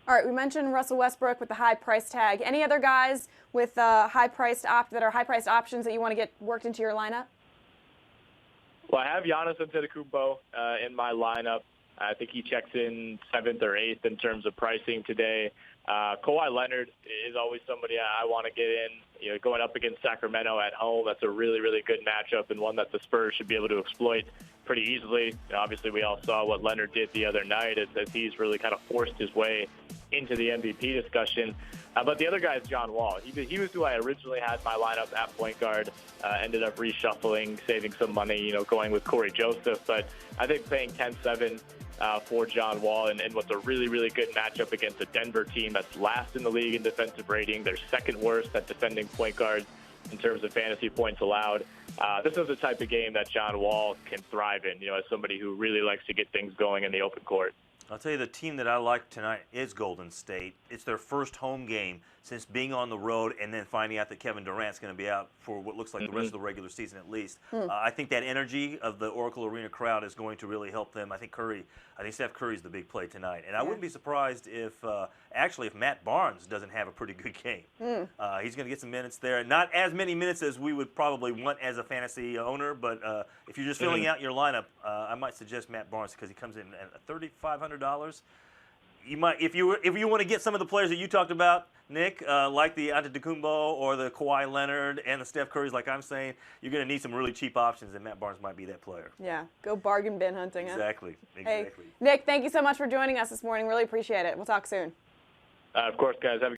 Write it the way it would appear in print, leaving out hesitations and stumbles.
All right, we mentioned Russell Westbrook with the high price tag. Any other guys with high-priced options that you want to get worked into your lineup? Well, I have Giannis Antetokounmpo in my lineup. I think he checks in 7th or 8th in terms of pricing today. Kawhi Leonard is always somebody I want to get in. You know, going up against Sacramento at home, that's a really, really good matchup and one that the Spurs should be able to exploit pretty easily. You know, obviously, we all saw what Leonard did the other night as he's really kind of forced his way into the MVP discussion. But the other guy is John Wall. He was who I originally had my lineup at point guard. Ended up reshuffling, saving some money, you know, going with Corey Joseph. But I think paying 10-7 for John Wall and what's a really, really good matchup against a Denver team that's last in the league in defensive rating. They're second worst at defending point guards in terms of fantasy points allowed. This is the type of game that John Wall can thrive in, you know, as somebody who really likes to get things going in the open court. I'll tell you, the team that I like tonight is Golden State. It's their first home game since being on the road and then finding out that Kevin Durant's going to be out for what looks like the rest of the regular season at least. I think that energy of the Oracle Arena crowd is going to really help them. I think Steph Curry's the big play tonight. And I wouldn't be surprised if, actually, if Matt Barnes doesn't have a pretty good game. He's going to get some minutes there. Not as many minutes as we would probably want as a fantasy owner, but if you're just filling out your lineup, I might suggest Matt Barnes because he comes in at $3,500. You might, if you want to get some of the players that you talked about, Nick, like the Antetokounmpo or the Kawhi Leonard and the Steph Currys, like I'm saying, you're going to need some really cheap options, and Matt Barnes might be that player. Yeah, go bargain bin hunting. Exactly. Hey, Nick, thank you so much for joining us this morning. Really appreciate it. We'll talk soon. Of course, guys. Have a